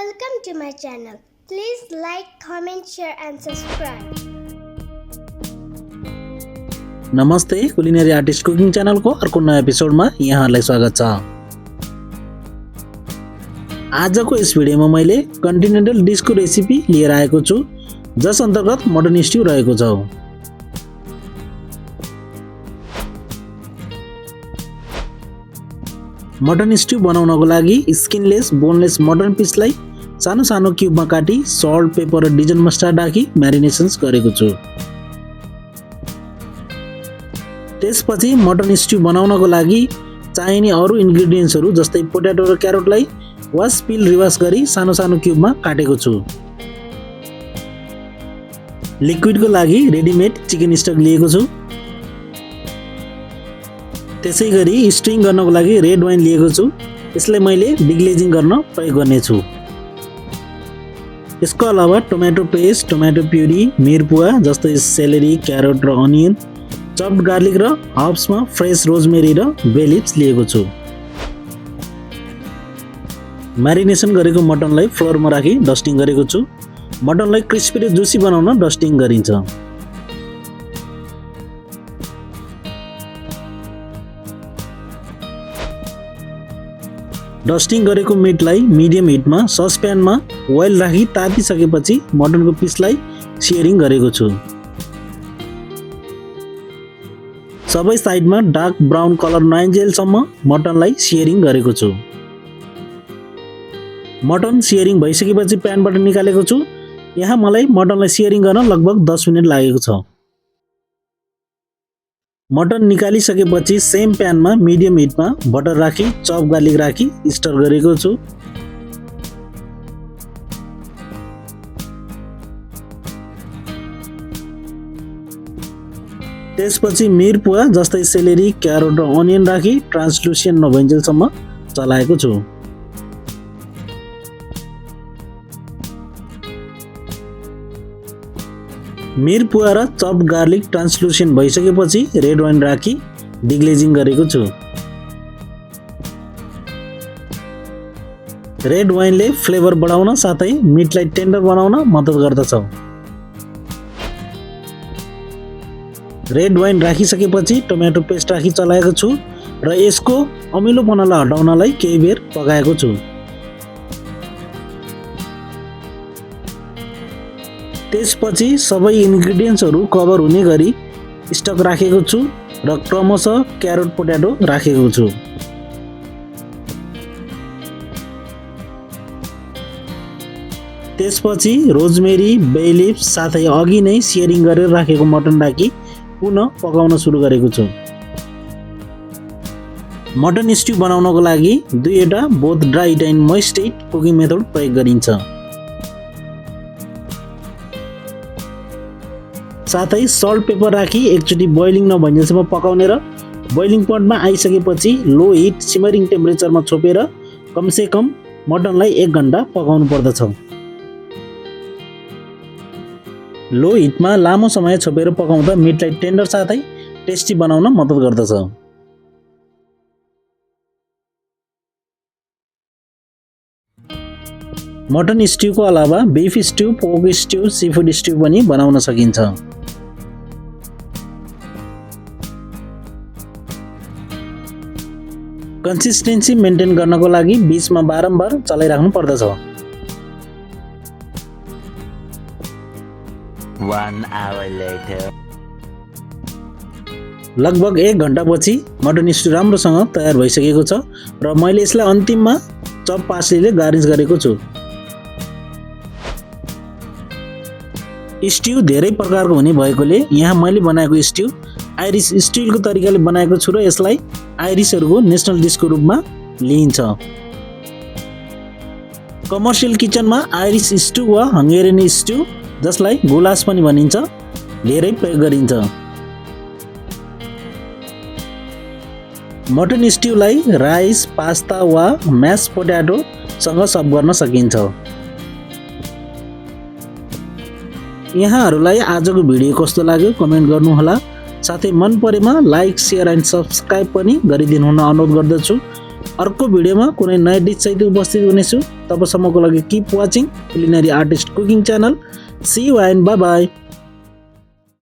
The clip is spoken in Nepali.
Welcome to my channel. Please like, comment, share and subscribe. नमस्ते कुलिनरी आर्टिस्ट कुकिङ च्यानलको अर्को नयाँ एपिसोडमा यहाँहरूलाई स्वागत छ। आजको यस भिडियोमा मैले कन्टिनेन्टल डिशको रेसिपी लिएर आएको छु, जस अन्तर्गत मटन स्ट्यू रहेको छ। मटन स्ट्यू बनाउनको लागि स्किनलेस बोनलेस मटन पिसलाई सानो सानो क्युबमा काटी सल्ट पेपर र डिजन मस्टर्ड राखी म्यारिनेसन्स गरेको छु। त्यसपछि मटन स्ट्यू बनाउनको लागि चाहिने अरू इन्ग्रेडियन्ट्सहरू जस्तै पोट्याटो र क्यारोटलाई वास पिल रिवास गरी सानो सानो क्युबमा काटेको छु। लिक्विडको लागि रेडीमेड चिकन स्टक लिएको छु। त्यसै गरी स्ट्युइङ गर्नको लागि रेड वाइन लिएको छु। यसलाई मैले डिग्लेजिङ गर्न प्रयोग गर्नेछु। यसको अलावा टोमेटो पेस्ट, टोमेटो प्युरी, मिरपुवा जस्तै सेलेरी, क्यारोट र अनियन, चप्ड गार्लिक र हर्ब्समा फ्रेस रोजमेरी र बे लिभ्स लिएको छु। म्यारिनेसन गरेको मटनलाई फ्लोरमा राखी डस्टिङ गरेको छु। मटनलाई क्रिस्पी र जुसी बनाउन डस्टिङ गरिन्छ। डस्टिङ गरेको मिटलाई मिडियम हिटमा ससप्यानमा ओइल राखी तातिसकेपछि मटनको पिसलाई सियरिङ गरेको छु। सबै साइडमा डार्क ब्राउन कलर नआइन्जेलसम्म मटनलाई सियरिङ गरेको छु। मटन सियरिङ भइसकेपछि प्यानबाट निकालेको छु। यहाँ मलाई मटनलाई सियरिङ गर्न लगभग 10 मिनेट लागेको छ। मटन निकालिसकेपछि सेम प्यानमा मिडियम हिटमा बटर राखी चप गार्लिक राखी स्टर गरेको छु। त्यसपछि मिरपुवा जस्तै सेलेरी, क्यारोट र अनियन राखी ट्रान्सलुसेन्ट नभइन्जेलसम्म चलाएको छु। मिरपुवा र चप्ड गार्लिक ट्रान्सलुसेन्ट भइसकेपछि रेड वाइन राखी डिग्लेजिङ गरेको छु। रेड वाइनले फ्लेभर बढाउन साथै मिटलाई टेन्डर बनाउन मद्दत गर्दछ। रेड वाइन राखिसकेपछि टोमेटो पेस्ट राखी चलाएको छु र यसको अमिलोपनालाई हटाउनलाई केही बेर पकाएको छु। त्यसपछि सबै इन्ग्रेडियन्ट्सहरू कभर हुने गरी स्टक राखेको छु र क्रमशः क्यारोट पोट्याटो राखेको छु। त्यसपछि रोजमेरी, बे लिभ्स साथै अघि नै सियरिङ गरेर राखेको मटन राखी पुनः पकाउन सुरु गरेको छु। मटन स्ट्यू बनाउनको लागि दुईवटा both dry hit and moist hit cooking method प्रयोग गरिन्छ। साथै सल्ट पेपर राखी एकचोटि बोइलिङ नभइन्जेलसम्म पकाउने र बोइलिङ पोइन्टमा आइसकेपछि लो हिट सिमरिङ टेम्परेचरमा छोपेर कमसे कम मटनलाई 1 घण्टा पकाउनु पर्दछ। लो हिटमा लामो समय छोपेर पकाउँदा मिटलाई टेन्डर साथै टेस्टी बनाउन मद्दत गर्दछ। मटन स्ट्यूको अलावा beef stew, pork stew, seafood stew पनि बनाउन सकिन्छ। कन्सिस्टेन्सी मेन्टेन गर्नको लागि बीचमा बारम्बार चलाइराख्नु पर्दछ। 1 hour later. लगभग 1 घण्टापछि मटन स्ट्यू राम्रोसँग तयार भइसकेको छ र मैले यसलाई अन्तिममा चप पार्सलीले गार्निस गरेको छु। स्ट्यू धेरै प्रकारको हुने भएकोले यहाँ मैले बनाएको स्ट्यू आइरिस स्टाइलको तरिकाले बनाएको छु र यसलाई आइरिसहरूको नेसनल डिसको रूपमा लिइन्छ। कमर्सियल किचनमा आइरिस स्ट्यू वा हङ्गेरियन स्ट्यू जसलाई गुलास पनि भनिन्छ धेरै प्रयोग गरिन्छ। मटन स्ट्यूलाई राइस, पास्ता वा म्यास पोट्याटो सँग सर्भ गर्न सकिन्छ। यहाँहरूलाई आजको भिडियो कस्तो लाग्यो कमेन्ट गर्नुहोला। साथै मन परेमा लाइक, शेयर एन्ड सब्स्क्राइब पनि गरिदिनु हुन अनुरोध गर्दछु। अर्को भिडियोमा कुनै नयाँ डिस सहित उपस्थित हुनेछु। तबसम्मको लागि keep watching culinary artist cooking channel. See you and bye by.